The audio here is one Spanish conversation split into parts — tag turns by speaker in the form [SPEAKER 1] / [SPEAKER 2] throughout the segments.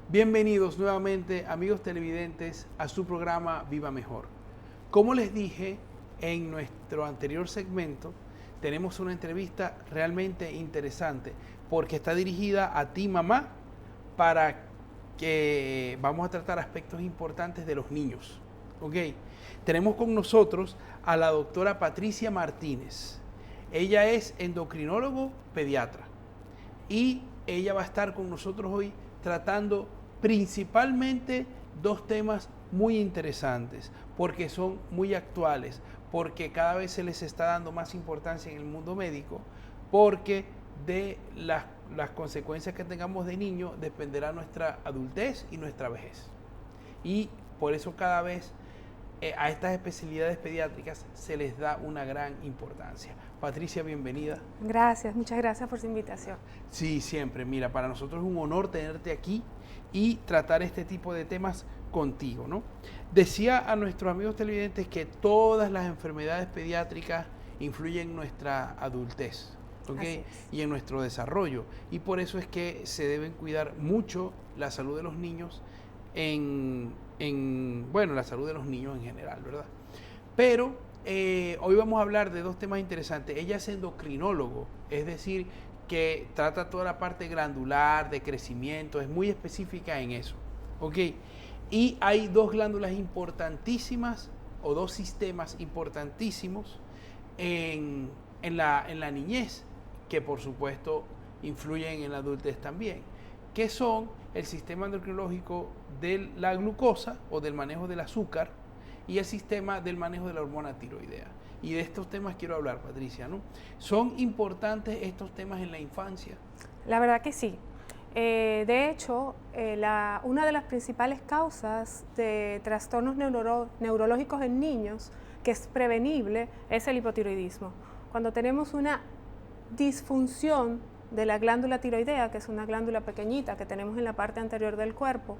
[SPEAKER 1] Bienvenidos nuevamente, amigos televidentes, a su programa Viva Mejor. Como les dije en nuestro anterior segmento, tenemos una entrevista realmente interesante porque está dirigida a ti, mamá, para que vamos a tratar aspectos importantes de los niños. ¿Ok? Tenemos con nosotros a la doctora Patricia Martínez. Ella es endocrinólogo pediatra y ella va a estar con nosotros hoy tratando principalmente dos temas muy interesantes, porque son muy actuales, porque cada vez se les está dando más importancia en el mundo médico, porque de las consecuencias que tengamos de niño dependerá nuestra adultez y nuestra vejez. Y por eso cada vez a estas especialidades pediátricas se les da una gran importancia. Patricia, bienvenida.
[SPEAKER 2] Gracias, muchas gracias por su invitación.
[SPEAKER 1] Sí, siempre. Mira, para nosotros es un honor tenerte aquí y tratar este tipo de temas contigo, ¿no? Decía a nuestros amigos televidentes que todas las enfermedades pediátricas influyen en nuestra adultez, ¿ok? Y en nuestro desarrollo. Y por eso es que se deben cuidar mucho la salud de los niños bueno, la salud de los niños en general, ¿verdad? Pero hoy vamos a hablar de dos temas interesantes. Ella es endocrinólogo, es decir, que trata toda la parte glandular, de crecimiento, es muy específica en eso, ¿ok? Y hay dos glándulas importantísimas, o dos sistemas importantísimos en la niñez, que por supuesto influyen en la adultez también, que son el sistema endocrinológico de la glucosa o del manejo del azúcar y el sistema del manejo de la hormona tiroidea. Y de estos temas quiero hablar, Patricia, ¿no? ¿Son importantes estos temas en la infancia?
[SPEAKER 2] La verdad que sí. De hecho, una de las principales causas de trastornos neurológicos en niños, que es prevenible, es el hipotiroidismo. Cuando tenemos una disfunción de la glándula tiroidea, que es una glándula pequeñita que tenemos en la parte anterior del cuerpo,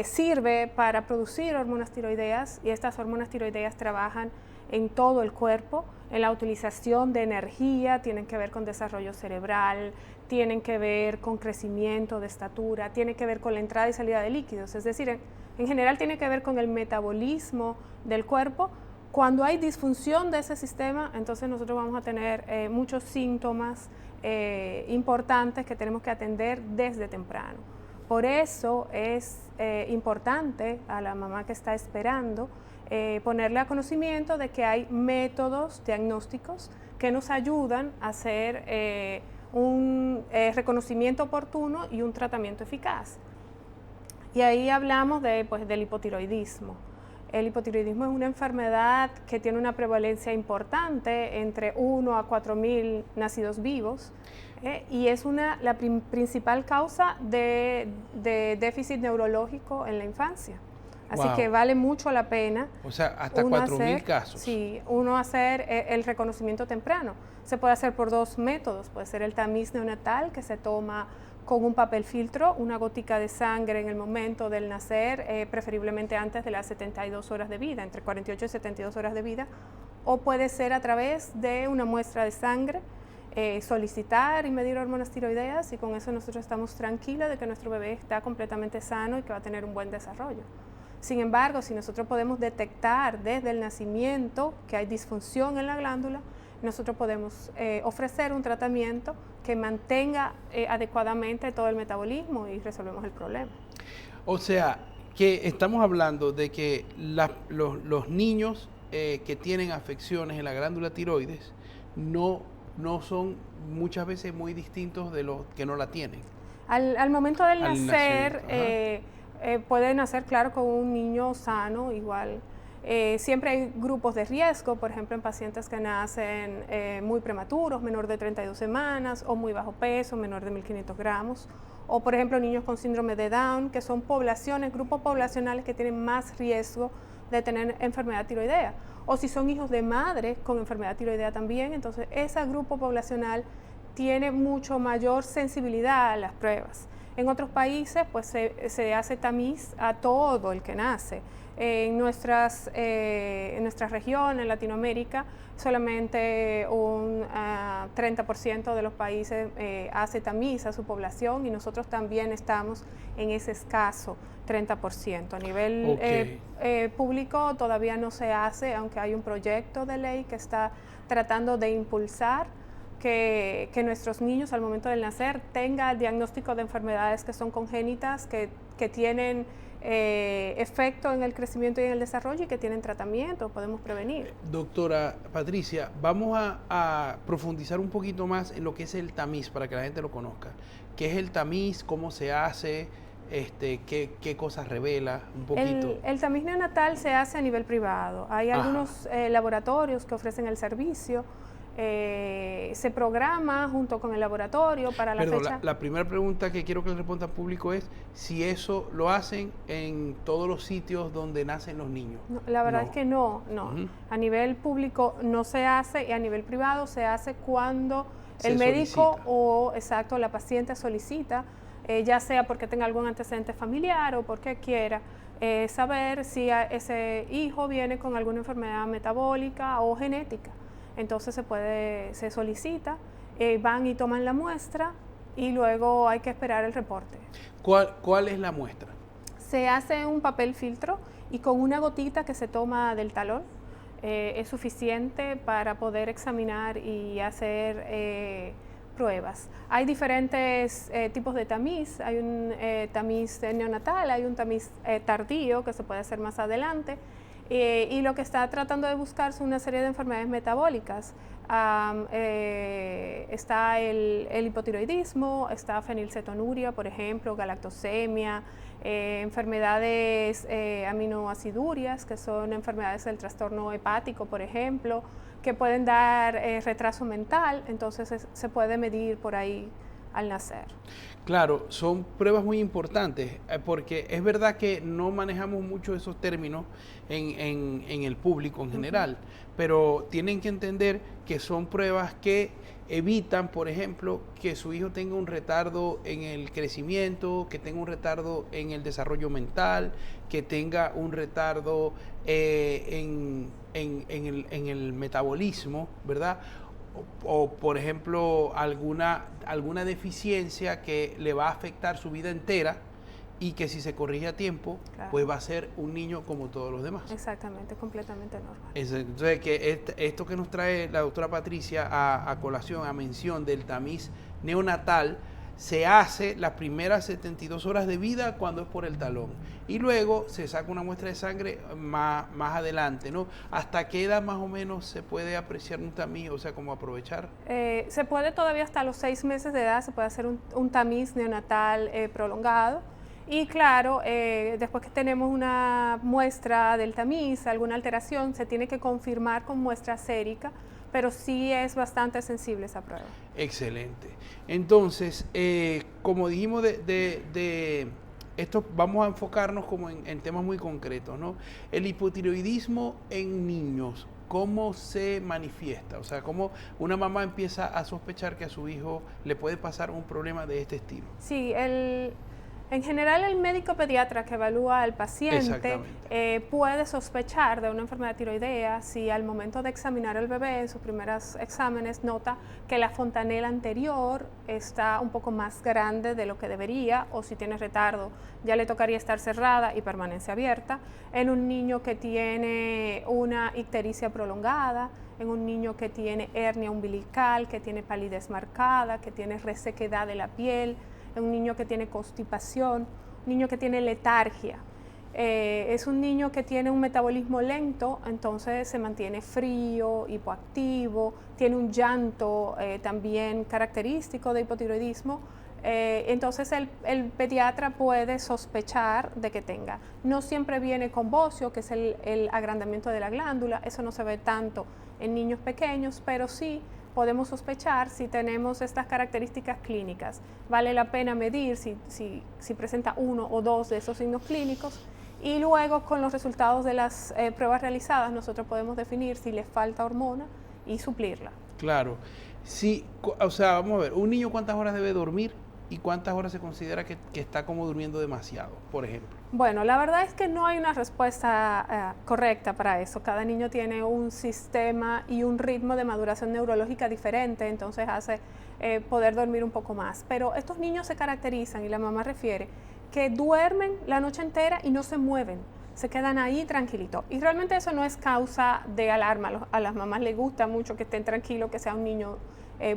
[SPEAKER 2] sirve para producir hormonas tiroideas, y estas hormonas tiroideas trabajan en todo el cuerpo, en la utilización de energía, tienen que ver con desarrollo cerebral, tienen que ver con crecimiento de estatura, tienen que ver con la entrada y salida de líquidos, es decir, en general tiene que ver con el metabolismo del cuerpo. Cuando hay disfunción de ese sistema, entonces nosotros vamos a tener muchos síntomas importantes que tenemos que atender desde temprano. Por eso es importante a la mamá que está esperando ponerle a conocimiento de que hay métodos diagnósticos que nos ayudan a hacer un reconocimiento oportuno y un tratamiento eficaz. Y ahí hablamos del hipotiroidismo. El hipotiroidismo es una enfermedad que tiene una prevalencia importante, entre 1 a 4.000 nacidos vivos, y es la principal causa de déficit neurológico en la infancia. Así que vale mucho la pena.
[SPEAKER 1] O sea, hasta 4.000 casos.
[SPEAKER 2] Sí, uno hacer el reconocimiento temprano. Se puede hacer por dos métodos. Puede ser el tamiz neonatal, que se toma con un papel filtro, una gotica de sangre en el momento del nacer, preferiblemente antes de las 72 horas de vida, entre 48 y 72 horas de vida, o puede ser a través de una muestra de sangre, solicitar y medir hormonas tiroideas, y con eso nosotros estamos tranquilos de que nuestro bebé está completamente sano y que va a tener un buen desarrollo. Sin embargo, si nosotros podemos detectar desde el nacimiento que hay disfunción en la glándula, nosotros podemos ofrecer un tratamiento que mantenga adecuadamente todo el metabolismo y resolvemos el problema.
[SPEAKER 1] O sea, que estamos hablando de que los niños que tienen afecciones en la glándula tiroides no son muchas veces muy distintos de los que no la tienen.
[SPEAKER 2] Al momento del nacer, puede nacer, claro, con un niño sano, igual. Siempre hay grupos de riesgo, por ejemplo, en pacientes que nacen muy prematuros, menor de 32 semanas, o muy bajo peso, menor de 1.500 gramos, o por ejemplo niños con síndrome de Down, que son grupos poblacionales que tienen más riesgo de tener enfermedad tiroidea, o si son hijos de madre con enfermedad tiroidea también, entonces ese grupo poblacional tiene mucho mayor sensibilidad a las pruebas. En otros países pues se hace tamiz a todo el que nace. En nuestra región, en Latinoamérica, solamente un 30% de los países hace tamiz a su población y nosotros también estamos en ese escaso 30%. A nivel público todavía no se hace, aunque hay un proyecto de ley que está tratando de impulsar que nuestros niños al momento del nacer tengan diagnóstico de enfermedades que son congénitas, que tienen efecto en el crecimiento y en el desarrollo y que tienen tratamiento, podemos prevenir.
[SPEAKER 1] Doctora Patricia, vamos a profundizar un poquito más en lo que es el tamiz para que la gente lo conozca. ¿Qué es el tamiz? ¿Cómo se hace? ¿Qué cosas revela? Un poquito.
[SPEAKER 2] El tamiz neonatal se hace a nivel privado. Hay algunos laboratorios que ofrecen el servicio. Se programa junto con el laboratorio para la fecha.
[SPEAKER 1] La primera pregunta que quiero que le responda al público es si eso lo hacen en todos los sitios donde nacen los niños.
[SPEAKER 2] No, la verdad es que no. A nivel público no se hace y a nivel privado se hace cuando el médico o la paciente solicita, ya sea porque tenga algún antecedente familiar o porque quiera saber si ese hijo viene con alguna enfermedad metabólica o genética. Entonces se solicita, van y toman la muestra y luego hay que esperar el reporte.
[SPEAKER 1] ¿Cuál es la muestra?
[SPEAKER 2] Se hace un papel filtro y con una gotita que se toma del talón es suficiente para poder examinar y hacer pruebas. Hay diferentes tipos de tamiz. Hay un tamiz neonatal, hay un tamiz tardío que se puede hacer más adelante. Y lo que está tratando de buscar son una serie de enfermedades metabólicas. Está el hipotiroidismo, está fenilcetonuria, por ejemplo, galactosemia, enfermedades aminoacidurias, que son enfermedades del trastorno hepático, por ejemplo, que pueden dar retraso mental, entonces se puede medir por ahí al nacer.
[SPEAKER 1] Claro, son pruebas muy importantes, porque es verdad que no manejamos mucho esos términos en el público en general, pero tienen que entender que son pruebas que evitan, por ejemplo, que su hijo tenga un retardo en el crecimiento, que tenga un retardo en el desarrollo mental, que tenga un retardo en el metabolismo, ¿verdad? O por ejemplo, alguna deficiencia que le va a afectar su vida entera y que si se corrige a tiempo, claro, pues va a ser un niño como todos los demás.
[SPEAKER 2] Exactamente, completamente normal.
[SPEAKER 1] Entonces, que esto que nos trae la doctora Patricia a colación, a mención del tamiz neonatal, se hace las primeras 72 horas de vida cuando es por el talón y luego se saca una muestra de sangre más adelante, ¿no? ¿Hasta qué edad más o menos se puede apreciar un tamiz, o sea, cómo aprovechar?
[SPEAKER 2] Se puede todavía hasta los 6 meses de edad, se puede hacer un tamiz neonatal prolongado y claro, después que tenemos una muestra del tamiz, alguna alteración, se tiene que confirmar con muestra sérica, pero sí es bastante sensible esa prueba.
[SPEAKER 1] Excelente. Entonces, como dijimos de esto, vamos a enfocarnos como en temas muy concretos, ¿no? El hipotiroidismo en niños, ¿cómo se manifiesta? O sea, ¿cómo una mamá empieza a sospechar que a su hijo le puede pasar un problema de este estilo?
[SPEAKER 2] Sí, en general el médico pediatra que evalúa al paciente puede sospechar de una enfermedad tiroidea si al momento de examinar al bebé en sus primeros exámenes nota que la fontanela anterior está un poco más grande de lo que debería o si tiene retardo ya le tocaría estar cerrada y permanece abierta. En un niño que tiene una ictericia prolongada, en un niño que tiene hernia umbilical, que tiene palidez marcada, que tiene resequedad de la piel, en un niño que tiene constipación, un niño que tiene letargia. Es un niño que tiene un metabolismo lento, entonces se mantiene frío, hipoactivo, tiene un llanto también característico de hipotiroidismo. Entonces el pediatra puede sospechar de que tenga. No siempre viene con bocio, que es el agrandamiento de la glándula, eso no se ve tanto en niños pequeños, pero sí podemos sospechar si tenemos estas características clínicas. Vale la pena medir si presenta uno o dos de esos signos clínicos y luego con los resultados de las pruebas realizadas nosotros podemos definir si le falta hormona y suplirla.
[SPEAKER 1] Claro. Sí, o sea, vamos a ver, ¿un niño cuántas horas debe dormir? y cuántas horas se considera que está como durmiendo demasiado, por ejemplo?
[SPEAKER 2] Bueno, la verdad es que no hay una respuesta correcta para eso. Cada niño tiene un sistema y un ritmo de maduración neurológica diferente, entonces hace poder dormir un poco más. Pero estos niños se caracterizan, y la mamá refiere, que duermen la noche entera y no se mueven, se quedan ahí tranquilitos. Y realmente eso no es causa de alarma. A las mamás les gusta mucho que estén tranquilos, que sea un niño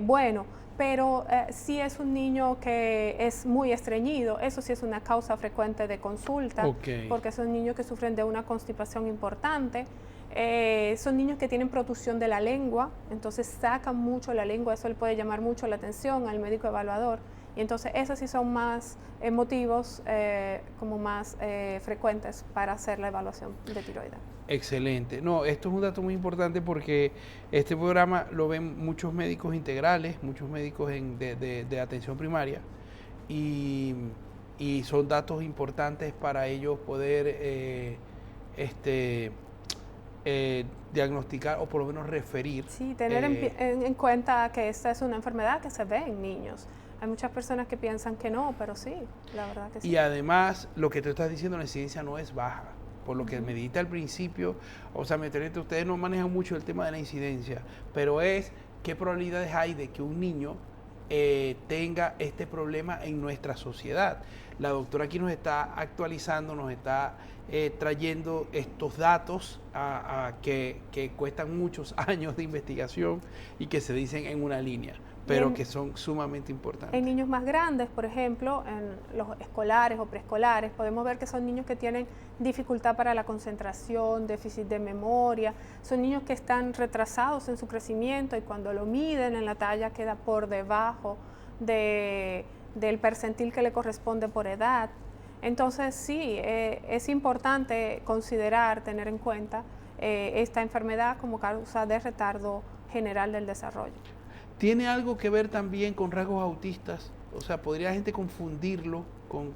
[SPEAKER 2] bueno, pero si es un niño que es muy estreñido, eso sí es una causa frecuente de consulta, porque son niños que sufren de una constipación importante, son niños que tienen protusión de la lengua, entonces sacan mucho la lengua, eso le puede llamar mucho la atención al médico evaluador, y entonces esos sí son más motivos como más frecuentes para hacer la evaluación de tiroides.
[SPEAKER 1] Excelente. No, esto es un dato muy importante porque este programa lo ven muchos médicos integrales, muchos médicos de atención primaria y son datos importantes para ellos poder diagnosticar o por lo menos referir.
[SPEAKER 2] Sí, tener en cuenta que esta es una enfermedad que se ve en niños. Hay muchas personas que piensan que no, pero sí, la verdad que sí.
[SPEAKER 1] Y además, lo que tú estás diciendo, la incidencia no es baja. Por lo que me dijiste al principio, o sea, ustedes no manejan mucho el tema de la incidencia, pero es qué probabilidades hay de que un niño tenga este problema en nuestra sociedad. La doctora aquí nos está actualizando, nos está trayendo estos datos que cuestan muchos años de investigación y que se dicen en una línea, pero que son sumamente importantes.
[SPEAKER 2] En niños más grandes, por ejemplo, en los escolares o preescolares, podemos ver que son niños que tienen dificultad para la concentración, déficit de memoria, son niños que están retrasados en su crecimiento y cuando lo miden en la talla queda por debajo del percentil que le corresponde por edad. Entonces sí, es importante considerar, tener en cuenta esta enfermedad como causa de retardo general del desarrollo.
[SPEAKER 1] ¿Tiene algo que ver también con rasgos autistas? O sea, ¿podría la gente confundirlo o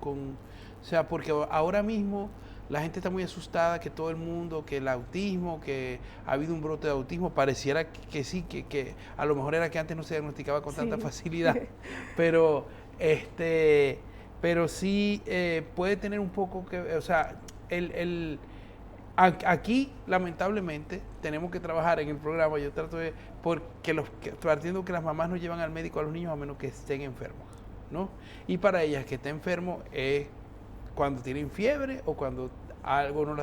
[SPEAKER 1] sea, porque ahora mismo la gente está muy asustada que todo el mundo, que el autismo, que ha habido un brote de autismo, pareciera que sí, que a lo mejor era que antes no se diagnosticaba con tanta facilidad, pero sí puede tener un poco que, o sea, aquí, lamentablemente, tenemos que trabajar en el programa, yo trato de, partiendo que las mamás no llevan al médico a los niños a menos que estén enfermos, ¿no? Y para ellas que esté enfermo es cuando tienen fiebre o cuando algo no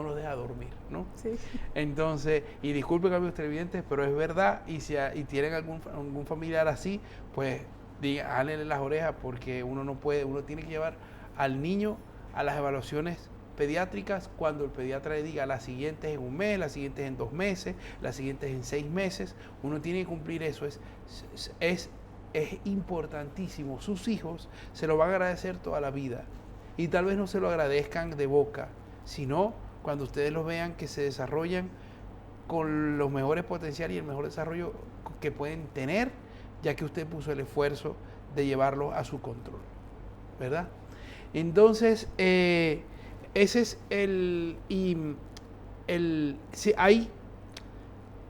[SPEAKER 1] los deja dormir, ¿no?
[SPEAKER 2] Sí.
[SPEAKER 1] Entonces, y disculpen amigos televidentes, pero es verdad, y si tienen algún familiar así, pues jálenle las orejas porque uno tiene que llevar al niño a las evaluaciones pediátricas cuando el pediatra le diga la siguiente es en un mes, la siguiente es en 2 meses, la siguiente es en 6 meses, uno tiene que cumplir eso, es importantísimo, sus hijos se lo van a agradecer toda la vida y tal vez no se lo agradezcan de boca, sino cuando ustedes los vean que se desarrollan con los mejores potenciales y el mejor desarrollo que pueden tener, ya que usted puso el esfuerzo de llevarlo a su control, ¿verdad? Entonces, ese es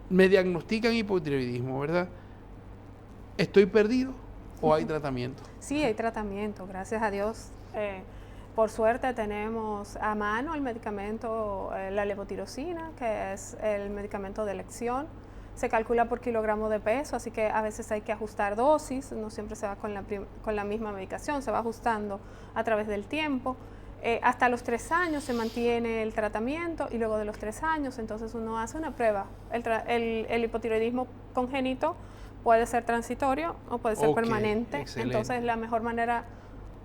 [SPEAKER 1] me diagnostican hipotiroidismo, ¿verdad? ¿Estoy perdido o hay tratamiento?
[SPEAKER 2] Sí, hay tratamiento, gracias a Dios. Por suerte tenemos a mano el medicamento, la levotirosina, que es el medicamento de elección. Se calcula por kilogramo de peso, así que a veces hay que ajustar dosis, no siempre se va con la misma medicación, se va ajustando a través del tiempo. Hasta los 3 años se mantiene el tratamiento y luego de los 3 años entonces uno hace una prueba. El hipotiroidismo congénito puede ser transitorio o puede ser permanente. Excelente. Entonces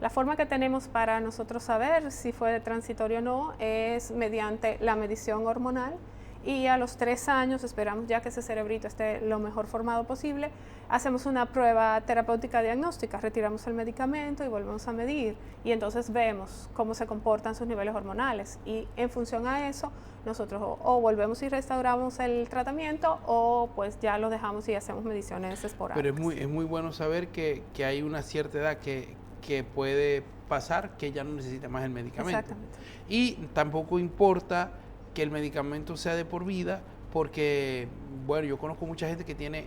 [SPEAKER 2] la forma que tenemos para nosotros saber si fue transitorio o no es mediante la medición hormonal. Y a los 3 años, esperamos ya que ese cerebrito esté lo mejor formado posible, hacemos una prueba terapéutica diagnóstica, retiramos el medicamento y volvemos a medir y entonces vemos cómo se comportan sus niveles hormonales y en función a eso nosotros o volvemos y restauramos el tratamiento o pues ya lo dejamos y hacemos mediciones esporádicas.
[SPEAKER 1] Pero es muy bueno saber que hay una cierta edad que puede pasar que ya no necesita más el medicamento.
[SPEAKER 2] Exactamente.
[SPEAKER 1] Y tampoco importa que el medicamento sea de por vida, porque, bueno, yo conozco mucha gente que tiene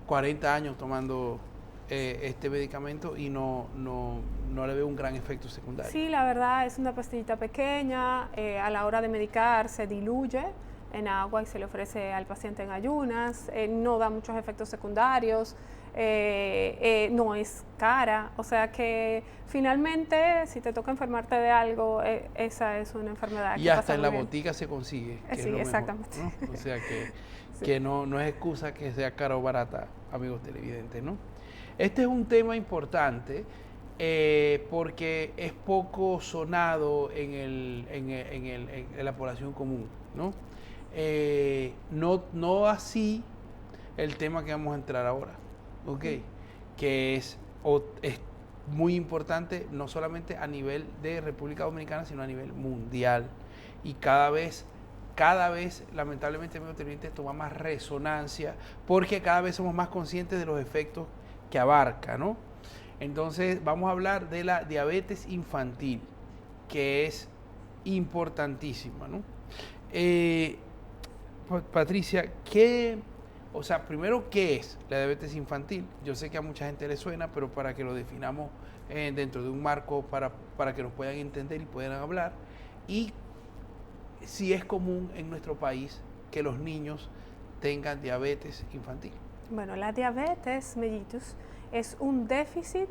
[SPEAKER 1] 40 años tomando este medicamento y no le veo un gran efecto secundario.
[SPEAKER 2] Sí, la verdad es una pastillita pequeña, a la hora de medicar se diluye en agua y se le ofrece al paciente en ayunas, no da muchos efectos secundarios, no es cara, o sea que finalmente si te toca enfermarte de algo, esa es una enfermedad.
[SPEAKER 1] Y hasta en la botica se consigue.
[SPEAKER 2] Que sí, es exactamente.
[SPEAKER 1] Mejor, ¿no? O sea que,
[SPEAKER 2] sí.
[SPEAKER 1] que no es excusa que sea cara o barata, amigos televidentes, ¿no? Este es un tema importante porque es poco sonado en la población común, ¿no? No así el tema que vamos a entrar ahora, ¿ok? Que es muy importante no solamente a nivel de República Dominicana, sino a nivel mundial. Y cada vez lamentablemente, amigos televidentes, toma más resonancia porque cada vez somos más conscientes de los efectos que abarca, ¿no? Entonces vamos a hablar de la diabetes infantil, que es importantísima, ¿no? Patricia, primero, ¿qué es la diabetes infantil? Yo sé que a mucha gente le suena, pero para que lo definamos dentro de un marco para que nos puedan entender y puedan hablar, y si es común en nuestro país que los niños tengan diabetes infantil.
[SPEAKER 2] Bueno, la diabetes mellitus es un déficit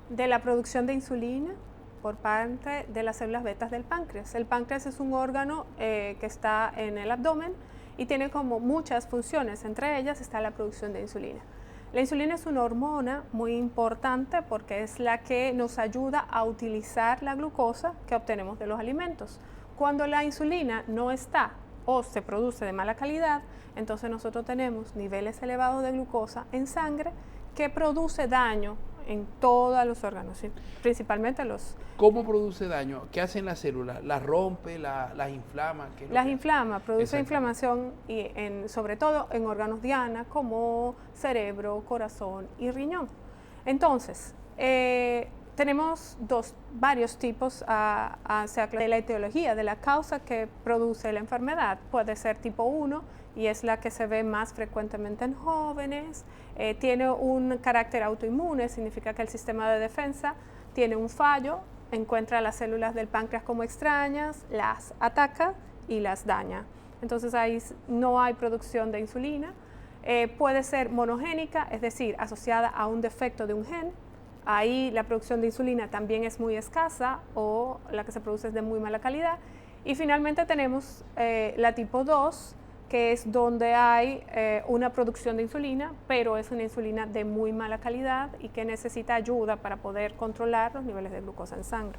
[SPEAKER 2] de la producción de insulina por parte de las células betas del páncreas. El páncreas es un órgano que está en el abdomen y tiene como muchas funciones, entre ellas está la producción de insulina. La insulina es una hormona muy importante porque es la que nos ayuda a utilizar la glucosa que obtenemos de los alimentos. Cuando la insulina no está o se produce de mala calidad, entonces nosotros tenemos niveles elevados de glucosa en sangre que produce daño en todos los órganos, principalmente los...
[SPEAKER 1] ¿Cómo produce daño? ¿Qué hacen las células? ¿Las rompe? ¿Las inflama?
[SPEAKER 2] Las inflama, produce inflamación y sobre todo en órganos diana como cerebro, corazón y riñón. Entonces, tenemos varios tipos de la etiología, de la causa que produce la enfermedad. Puede ser tipo 1 y es la que se ve más frecuentemente en jóvenes. Tiene un carácter autoinmune, significa que el sistema de defensa tiene un fallo, encuentra las células del páncreas como extrañas, las ataca y las daña. Entonces ahí no hay producción de insulina. Puede ser monogénica, es decir, asociada a un defecto de un gen. Ahí la producción de insulina también es muy escasa o la que se produce es de muy mala calidad. Y finalmente tenemos la tipo 2, que es donde hay una producción de insulina, pero es una insulina de muy mala calidad y que necesita ayuda para poder controlar los niveles de glucosa en sangre.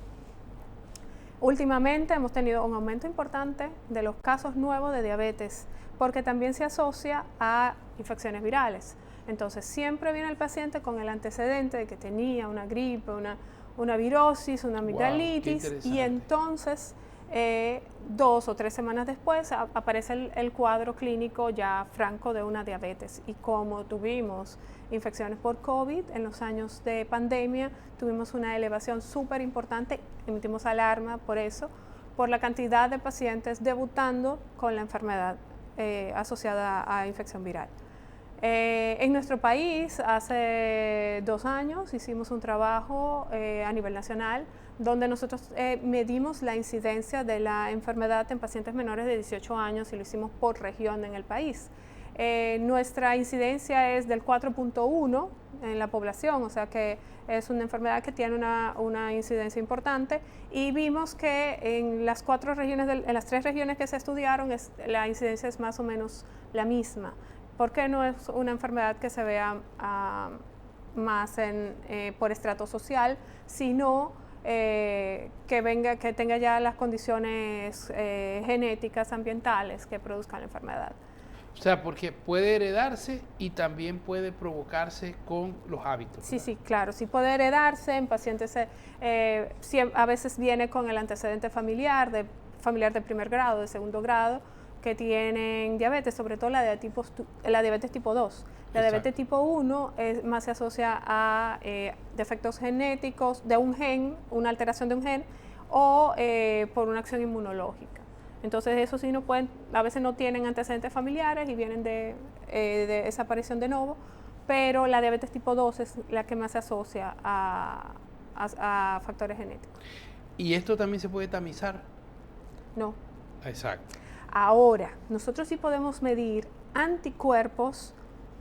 [SPEAKER 2] Últimamente hemos tenido un aumento importante de los casos nuevos de diabetes, porque también se asocia a infecciones virales. Entonces siempre viene el paciente con el antecedente de que tenía una gripe, una virosis, una amigdalitis, y entonces 2 o 3 semanas después aparece el cuadro clínico ya franco de una diabetes. Y como tuvimos infecciones por COVID en los años de pandemia, tuvimos una elevación súper importante, emitimos alarma por eso, por la cantidad de pacientes debutando con la enfermedad asociada a infección viral. En nuestro país, hace 2 años, hicimos un trabajo a nivel nacional donde nosotros medimos la incidencia de la enfermedad en pacientes menores de 18 años y lo hicimos por región en el país. Nuestra incidencia es del 4.1 en la población, o sea que es una enfermedad que tiene una incidencia importante, y vimos que en las 4 regiones, en las 3 regiones que se estudiaron, la incidencia es más o menos la misma. Porque no es una enfermedad que se vea más por estrato social, sino que tenga ya las condiciones genéticas, ambientales que produzcan la enfermedad.
[SPEAKER 1] O sea, porque puede heredarse y también puede provocarse con los hábitos.
[SPEAKER 2] Sí, sí, claro, sí puede heredarse en pacientes, a veces viene con el antecedente familiar de primer grado, de segundo grado, que tienen diabetes, sobre todo la diabetes tipo 2. La diabetes tipo 1 más se asocia a defectos genéticos de un gen, una alteración de un gen, o por una acción inmunológica. Entonces eso sí a veces no tienen antecedentes familiares y vienen de esa aparición de nuevo, pero la diabetes tipo 2 es la que más se asocia a factores genéticos.
[SPEAKER 1] ¿Y esto también se puede tamizar?
[SPEAKER 2] No.
[SPEAKER 1] Exacto.
[SPEAKER 2] Ahora, nosotros sí podemos medir anticuerpos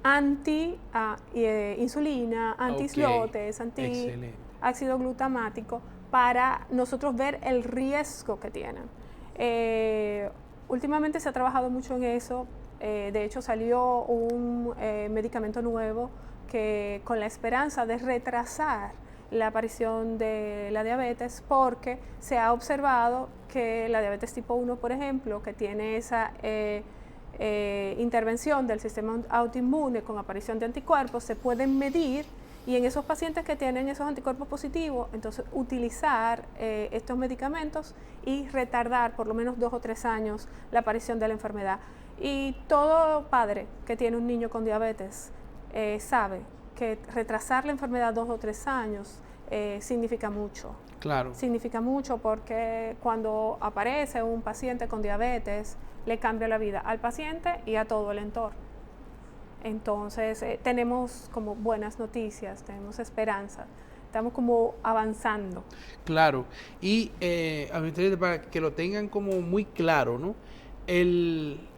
[SPEAKER 2] anti-insulina, anti-islotes, anti-ácido glutamático, para nosotros ver el riesgo que tienen. Últimamente se ha trabajado mucho en eso. De hecho, salió un medicamento nuevo que con la esperanza de retrasar la aparición de la diabetes, porque se ha observado que la diabetes tipo 1, por ejemplo, que tiene esa intervención del sistema autoinmune con aparición de anticuerpos, se pueden medir, y en esos pacientes que tienen esos anticuerpos positivos, entonces utilizar estos medicamentos y retardar por lo menos 2 o 3 años la aparición de la enfermedad. Y todo padre que tiene un niño con diabetes sabe que retrasar la enfermedad 2 o 3 años significa mucho.
[SPEAKER 1] Claro.
[SPEAKER 2] Significa mucho, porque cuando aparece un paciente con diabetes, le cambia la vida al paciente y a todo el entorno. Entonces, tenemos como buenas noticias, tenemos esperanza, estamos como avanzando.
[SPEAKER 1] Claro, y para que lo tengan como muy claro, ¿no?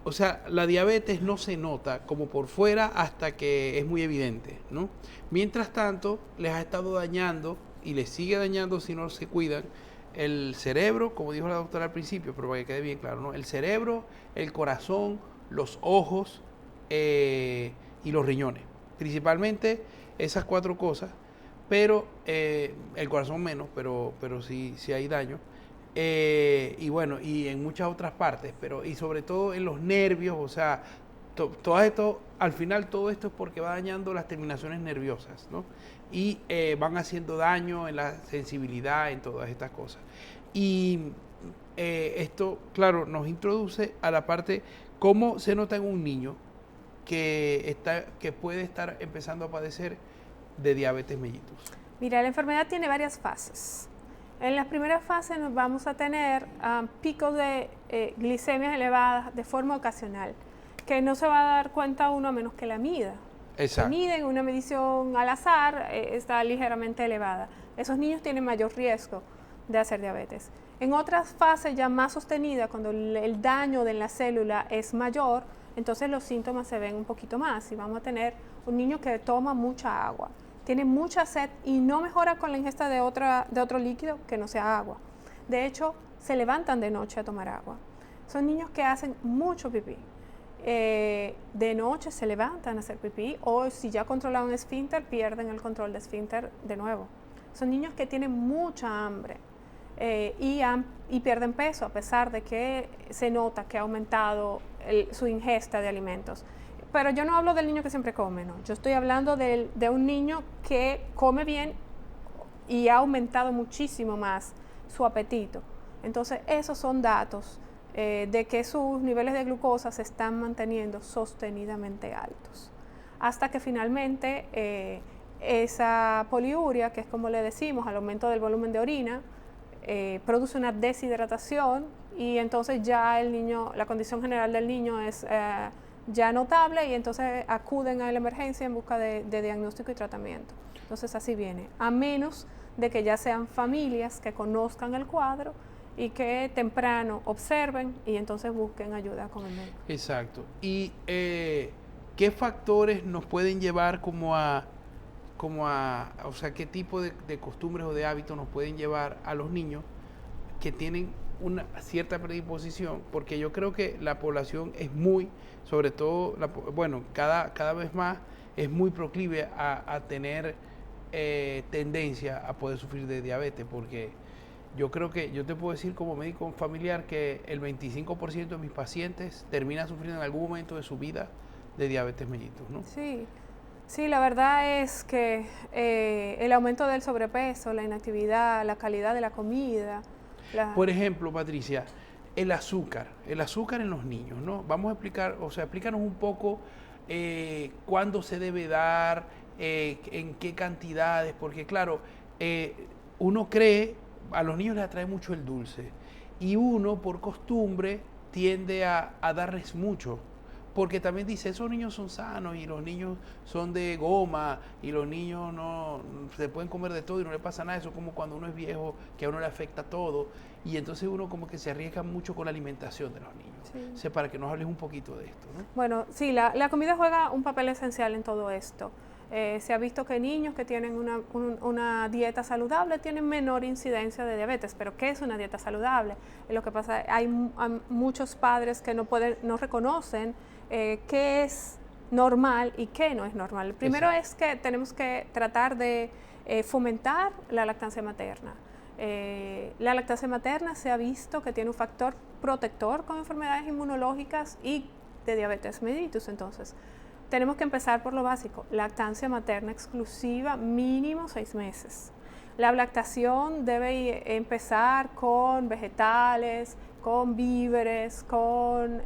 [SPEAKER 1] O sea, la diabetes no se nota como por fuera hasta que es muy evidente, ¿no? Mientras tanto, les ha estado dañando y les sigue dañando si no se cuidan el cerebro, como dijo la doctora al principio, pero para que quede bien claro, ¿no? El cerebro, el corazón, los ojos y los riñones. Principalmente esas 4 cosas, pero el corazón menos, pero sí hay daño. Y bueno, y en muchas otras partes, y sobre todo en los nervios, o sea, todo esto, al final todo esto es porque va dañando las terminaciones nerviosas, ¿no? Y van haciendo daño en la sensibilidad, en todas estas cosas. Y esto, claro, nos introduce a la parte, cómo se nota en un niño que puede estar empezando a padecer de diabetes mellitus.
[SPEAKER 2] Mira, la enfermedad tiene varias fases. En las primeras fases nos vamos a tener picos de glicemias elevadas de forma ocasional, que no se va a dar cuenta uno a menos que la mida.
[SPEAKER 1] Exacto.
[SPEAKER 2] Se mide en una medición al azar, está ligeramente elevada. Esos niños tienen mayor riesgo de hacer diabetes. En otras fases ya más sostenidas, cuando el daño de la célula es mayor, entonces los síntomas se ven un poquito más y vamos a tener un niño que toma mucha agua, tiene mucha sed y no mejora con la ingesta de otro líquido que no sea agua. De hecho, se levantan de noche a tomar agua. Son niños que hacen mucho pipí. De noche se levantan a hacer pipí, o si ya controlaban esfínter, pierden el control de esfínter de nuevo. Son niños que tienen mucha hambre y pierden peso, a pesar de que se nota que ha aumentado su ingesta de alimentos. Pero yo no hablo del niño que siempre come, no. Yo estoy hablando de un niño que come bien y ha aumentado muchísimo más su apetito. Entonces, esos son datos de que sus niveles de glucosa se están manteniendo sostenidamente altos. Hasta que finalmente esa poliuria, que es como le decimos, al aumento del volumen de orina, produce una deshidratación, y entonces ya el niño, la condición general del niño es ya notable, y entonces acuden a la emergencia en busca de diagnóstico y tratamiento. Entonces así viene, a menos de que ya sean familias que conozcan el cuadro y que temprano observen y entonces busquen ayuda con el médico.
[SPEAKER 1] Exacto. ¿Y qué factores nos pueden llevar o sea, qué tipo de costumbres o de hábitos nos pueden llevar a los niños que tienen una cierta predisposición? Porque yo creo que la población es sobre todo, cada vez más es muy proclive a tener tendencia a poder sufrir de diabetes, porque yo creo que yo te puedo decir como médico familiar que el 25% de mis pacientes terminan sufriendo en algún momento de su vida de diabetes mellitus, ¿no?
[SPEAKER 2] Sí, la verdad es que el aumento del sobrepeso, la inactividad, la calidad de la comida.
[SPEAKER 1] Por ejemplo, Patricia, el azúcar en los niños, ¿no? Vamos a explicar, o sea, explícanos un poco cuándo se debe dar, en qué cantidades, porque claro, uno cree, a los niños les atrae mucho el dulce, y uno por costumbre tiende a darles mucho, porque también dice, esos niños son sanos y los niños son de goma y los niños no se pueden comer de todo y no le pasa nada. Eso es como cuando uno es viejo, que a uno le afecta todo. Y entonces uno como que se arriesga mucho con la alimentación de los niños.
[SPEAKER 2] Sí.
[SPEAKER 1] O sea, para que nos hables un poquito de esto, ¿no?
[SPEAKER 2] Bueno, sí, la comida juega un papel esencial en todo esto. Se ha visto que niños que tienen una dieta saludable tienen menor incidencia de diabetes. ¿Pero qué es una dieta saludable? Lo que pasa, hay muchos padres que no reconocen qué es normal y qué no es normal. El primero es que tenemos que tratar de fomentar la lactancia materna. La lactancia materna se ha visto que tiene un factor protector con enfermedades inmunológicas y de diabetes mellitus. Entonces, tenemos que empezar por lo básico, lactancia materna exclusiva, mínimo 6 meses. La lactación debe empezar con vegetales, con víveres, con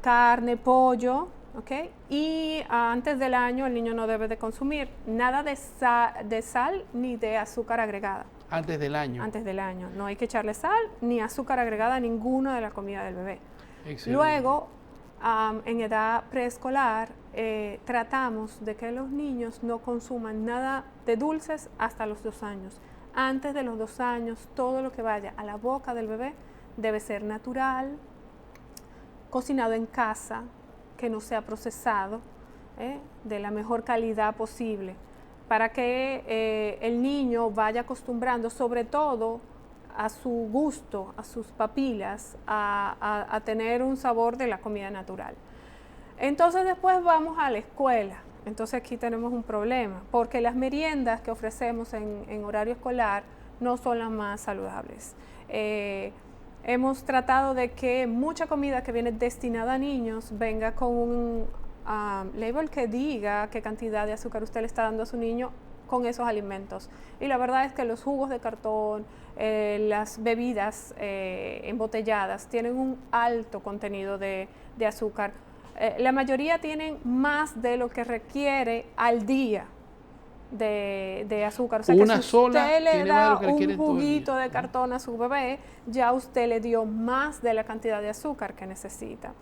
[SPEAKER 2] carne, pollo, ¿ok? Y antes del año el niño no debe de consumir nada de sal ni de azúcar agregada.
[SPEAKER 1] Antes del año.
[SPEAKER 2] Antes del año. No hay que echarle sal ni azúcar agregada a ninguna de la comida del bebé.
[SPEAKER 1] Excelente.
[SPEAKER 2] Luego, en edad preescolar, tratamos de que los niños no consuman nada de dulces hasta los 2 años. Antes de los 2 años, todo lo que vaya a la boca del bebé debe ser natural, cocinado en casa, que no sea procesado, de la mejor calidad posible, para que el niño vaya acostumbrando, sobre todo a su gusto, a sus papilas, a tener un sabor de la comida natural. Entonces después vamos a la escuela. Entonces aquí tenemos un problema, porque las meriendas que ofrecemos en horario escolar no son las más saludables. Hemos tratado de que mucha comida que viene destinada a niños venga con un label que diga qué cantidad de azúcar usted le está dando a su niño con esos alimentos. Y la verdad es que los jugos de cartón, las bebidas embotelladas tienen un alto contenido de azúcar. La mayoría tienen más de lo que requiere al día de azúcar. O sea,
[SPEAKER 1] una
[SPEAKER 2] que si
[SPEAKER 1] sola
[SPEAKER 2] usted le da
[SPEAKER 1] un
[SPEAKER 2] juguito de cartón a su bebé, ya usted le dio más de la cantidad de azúcar que necesita.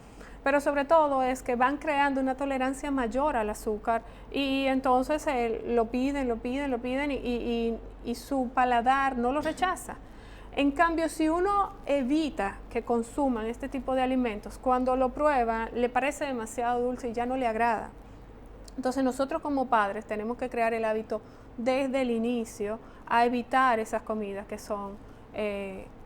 [SPEAKER 2] Pero sobre todo es que van creando una tolerancia mayor al azúcar y entonces lo piden y su paladar no lo rechaza. En cambio, si uno evita que consuman este tipo de alimentos, cuando lo prueba le parece demasiado dulce y ya no le agrada. Entonces nosotros como padres tenemos que crear el hábito desde el inicio a evitar esas comidas que son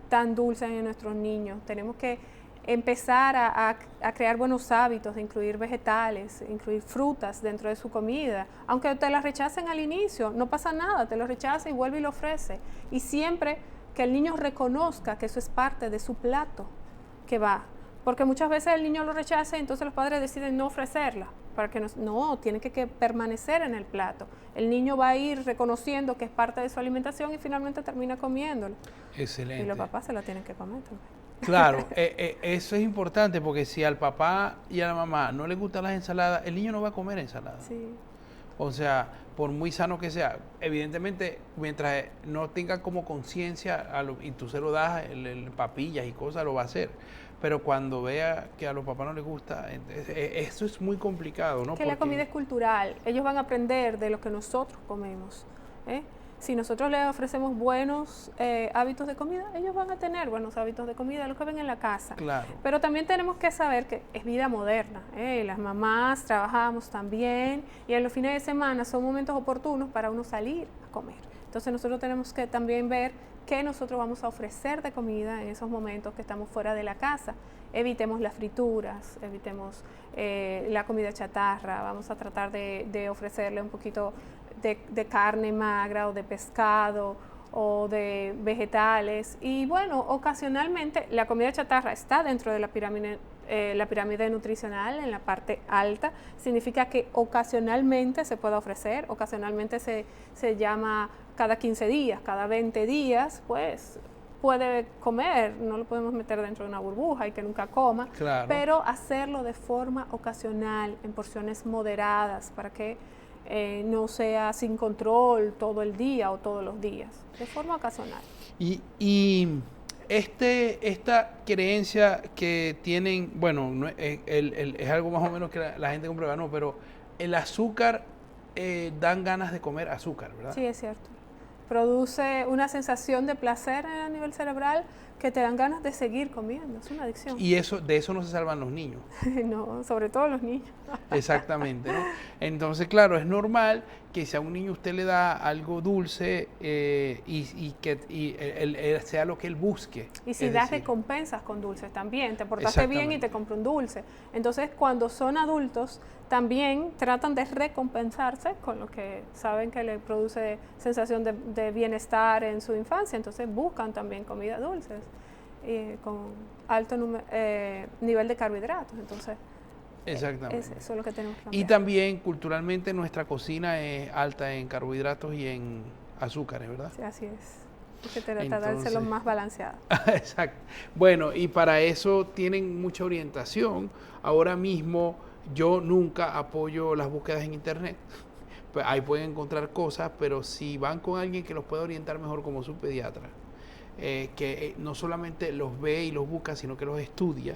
[SPEAKER 2] tan dulces en nuestros niños. Tenemos que empezar a crear buenos hábitos de incluir vegetales, incluir frutas dentro de su comida. Aunque te las rechacen al inicio, no pasa nada, te lo rechaza y vuelve y lo ofrece. Y siempre que el niño reconozca que eso es parte de su plato que va. Porque muchas veces el niño lo rechaza y entonces los padres deciden no ofrecerla. Para que no, tiene que permanecer en el plato. El niño va a ir reconociendo que es parte de su alimentación y finalmente termina comiéndolo.
[SPEAKER 1] Excelente.
[SPEAKER 2] Y los papás se la tienen que comer también.
[SPEAKER 1] Claro, eso es importante porque si al papá y a la mamá no les gustan las ensaladas, el niño no va a comer ensalada.
[SPEAKER 2] Sí.
[SPEAKER 1] O sea, por muy sano que sea, evidentemente, mientras no tenga como conciencia y tú se lo das papillas y cosas, lo va a hacer. Pero cuando vea que a los papás no les gusta, eso es muy complicado, ¿no?
[SPEAKER 2] Que la comida es cultural. Ellos van a aprender de lo que nosotros comemos. Si nosotros les ofrecemos buenos hábitos de comida, ellos van a tener buenos hábitos de comida, lo que ven en la casa.
[SPEAKER 1] Claro.
[SPEAKER 2] Pero también tenemos que saber que es vida moderna. Las mamás trabajamos también y en los fines de semana son momentos oportunos para uno salir a comer. Entonces nosotros tenemos que también ver qué nosotros vamos a ofrecer de comida en esos momentos que estamos fuera de la casa. Evitemos las frituras, evitemos la comida chatarra, vamos a tratar de ofrecerle un poquito de carne magra o de pescado o de vegetales. Y bueno, ocasionalmente la comida chatarra está dentro de la pirámide nutricional en la parte alta. Significa que ocasionalmente se puede ofrecer, ocasionalmente se llama cada 15 días, cada 20 días, pues puede comer, no lo podemos meter dentro de una burbuja y que nunca coma,
[SPEAKER 1] claro,
[SPEAKER 2] pero hacerlo de forma ocasional, en porciones moderadas, para que no sea sin control todo el día o todos los días, de forma ocasional.
[SPEAKER 1] Y Esta creencia que tienen, bueno, es algo más o menos que la gente comprueba, no, pero el azúcar dan ganas de comer azúcar, ¿verdad?
[SPEAKER 2] Sí, es cierto. Produce una sensación de placer a nivel cerebral que te dan ganas de seguir comiendo, es una adicción.
[SPEAKER 1] Y de eso no se salvan los niños.
[SPEAKER 2] No, sobre todo los niños.
[SPEAKER 1] Exactamente, ¿no? Entonces, claro, es normal que si a un niño usted le da algo dulce él sea lo que él busque.
[SPEAKER 2] Y si das recompensas con dulces también, te portaste bien y te compró un dulce. Entonces, cuando son adultos, también tratan de recompensarse con lo que saben que le produce sensación de bienestar en su infancia. Entonces, buscan también comida dulces con alto nivel de carbohidratos. Entonces,
[SPEAKER 1] exactamente.
[SPEAKER 2] Eso es lo que tenemos que cambiar.
[SPEAKER 1] Y también culturalmente nuestra cocina es alta en carbohidratos y en azúcares, ¿verdad?
[SPEAKER 2] Sí, así es. Hay que tratar de ser lo más balanceado.
[SPEAKER 1] Exacto. Bueno, y para eso tienen mucha orientación. Ahora mismo yo nunca apoyo las búsquedas en internet. Pues ahí pueden encontrar cosas, pero si van con alguien que los pueda orientar mejor como su pediatra, que no solamente los ve y los busca, sino que los estudia,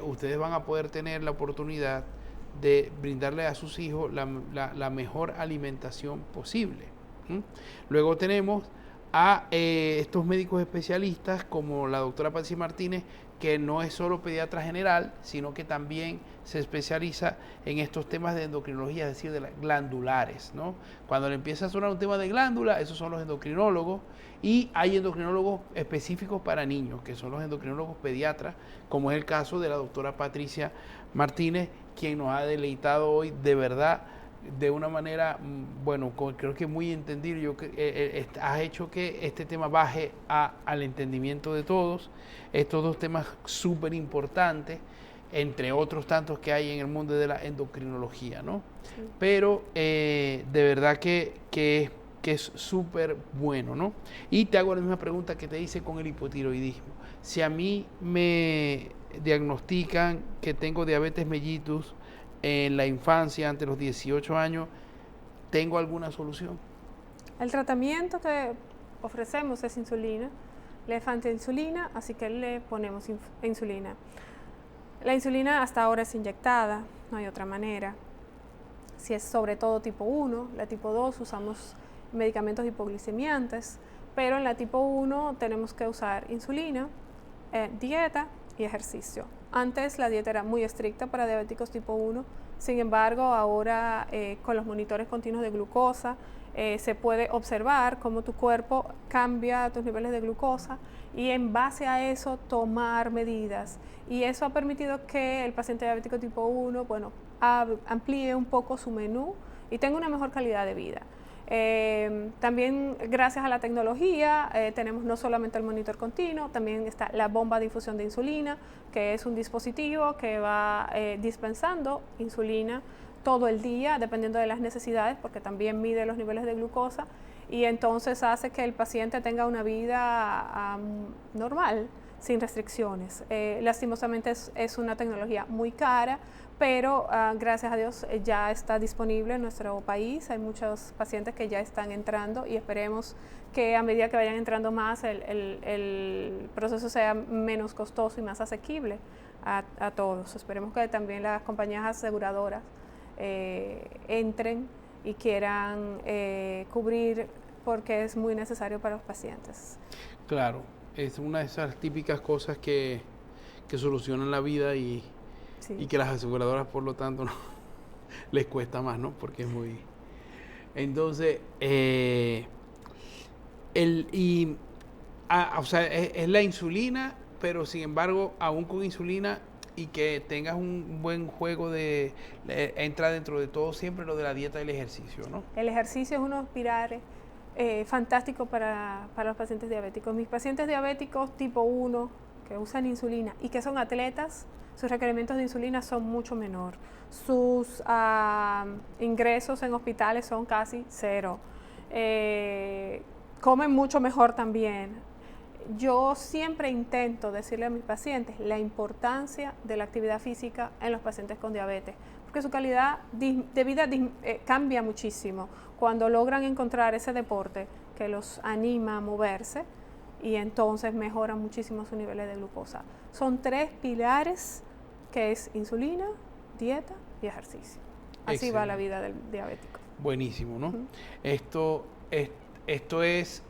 [SPEAKER 1] ustedes van a poder tener la oportunidad de brindarle a sus hijos la mejor alimentación posible. Luego tenemos a estos médicos especialistas como la doctora Patsy Martínez, que no es solo pediatra general, sino que también se especializa en estos temas de endocrinología, es decir, de las glandulares, ¿no? Cuando le empieza a sonar un tema de glándula, esos son los endocrinólogos, y hay endocrinólogos específicos para niños, que son los endocrinólogos pediatras, como es el caso de la doctora Patricia Martínez, quien nos ha deleitado hoy de verdad de una manera, bueno, creo que muy entendible. Has hecho que este tema baje al entendimiento de todos. Estos dos temas súper importantes, entre otros tantos que hay en el mundo de la endocrinología, ¿no? Sí. Pero de verdad que es súper bueno, ¿no? Y te hago la misma pregunta que te hice con el hipotiroidismo. Si a mí me diagnostican que tengo diabetes mellitus en la infancia, ante los 18 años, ¿tengo alguna solución?
[SPEAKER 2] El tratamiento que ofrecemos es insulina. Le falta insulina, así que le ponemos insulina. La insulina hasta ahora es inyectada, no hay otra manera. Si es sobre todo tipo 1, la tipo 2 usamos medicamentos hipoglicemiantes, pero en la tipo 1 tenemos que usar insulina, dieta y ejercicio. Antes la dieta era muy estricta para diabéticos tipo 1, sin embargo ahora con los monitores continuos de glucosa se puede observar cómo tu cuerpo cambia tus niveles de glucosa y en base a eso tomar medidas. Y eso ha permitido que el paciente diabético tipo 1, bueno, amplíe un poco su menú y tenga una mejor calidad de vida. También gracias a la tecnología tenemos no solamente el monitor continuo, también está la bomba de infusión de insulina, que es un dispositivo que va dispensando insulina todo el día, dependiendo de las necesidades, porque también mide los niveles de glucosa y entonces hace que el paciente tenga una vida normal, sin restricciones. Lastimosamente es una tecnología muy cara, pero gracias a Dios ya está disponible en nuestro país. Hay muchos pacientes que ya están entrando y esperemos que a medida que vayan entrando más el proceso sea menos costoso y más asequible a todos. Esperemos que también las compañías aseguradoras entren y quieran cubrir porque es muy necesario para los pacientes.
[SPEAKER 1] Claro, es una de esas típicas cosas que solucionan la vida y que las aseguradoras por lo tanto no les cuesta más, ¿no? Porque es muy... Entonces, o sea, es la insulina, pero sin embargo, aún con insulina y que tengas un buen juego entra dentro de todo siempre lo de la dieta y el ejercicio, ¿no?
[SPEAKER 2] El ejercicio es uno de los pilares fantásticos para los pacientes diabéticos. Mis pacientes diabéticos tipo 1 que usan insulina y que son atletas, sus requerimientos de insulina son mucho menor. Sus ingresos en hospitales son casi cero. Comen mucho mejor también. Yo siempre intento decirle a mis pacientes la importancia de la actividad física en los pacientes con diabetes, porque su calidad de vida cambia muchísimo cuando logran encontrar ese deporte que los anima a moverse y entonces mejoran muchísimo sus niveles de glucosa. Son 3 pilares, que es insulina, dieta y ejercicio. Así
[SPEAKER 1] Excelente.
[SPEAKER 2] va la vida del diabético.
[SPEAKER 1] Buenísimo, ¿no? Esto es,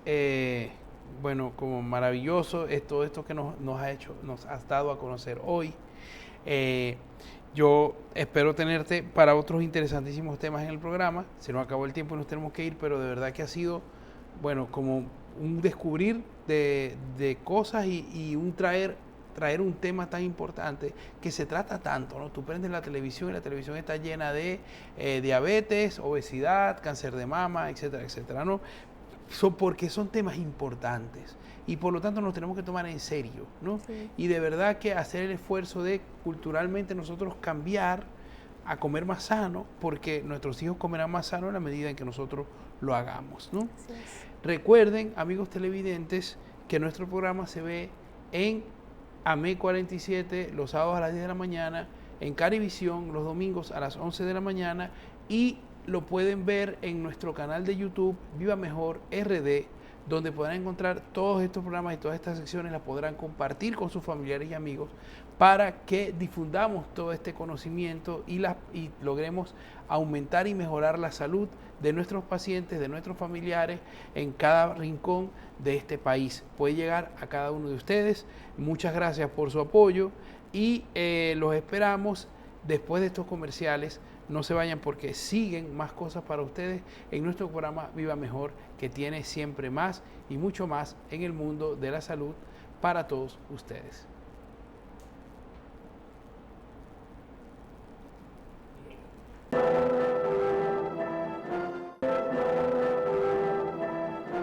[SPEAKER 1] bueno, como maravilloso, esto que nos has dado a conocer hoy. Yo espero tenerte para otros interesantísimos temas en el programa. Se nos acabó el tiempo y nos tenemos que ir, pero de verdad que ha sido, bueno, como un descubrir de cosas y un traer un tema tan importante que se trata tanto, ¿no? Tú prendes la televisión y la televisión está llena de diabetes, obesidad, cáncer de mama, etcétera, etcétera, ¿no? Porque son temas importantes y por lo tanto nos tenemos que tomar en serio, ¿no?
[SPEAKER 2] Sí.
[SPEAKER 1] Y de verdad que hacer el esfuerzo de culturalmente nosotros cambiar a comer más sano, porque nuestros hijos comerán más sano en la medida en que nosotros lo hagamos, ¿no?
[SPEAKER 2] Así es.
[SPEAKER 1] Recuerden, amigos televidentes, que nuestro programa se ve en AME 47 los sábados a las 10 de la mañana, en Carivisión los domingos a las 11 de la mañana y lo pueden ver en nuestro canal de YouTube Viva Mejor RD, donde podrán encontrar todos estos programas y todas estas secciones, las podrán compartir con sus familiares y amigos para que difundamos todo este conocimiento y logremos aumentar y mejorar la salud de nuestros pacientes, de nuestros familiares en cada rincón de este país. Puede llegar a cada uno de ustedes. Muchas gracias por su apoyo y los esperamos después de estos comerciales. No se vayan porque siguen más cosas para ustedes en nuestro programa Viva Mejor, que tiene siempre más y mucho más en el mundo de la salud para todos ustedes.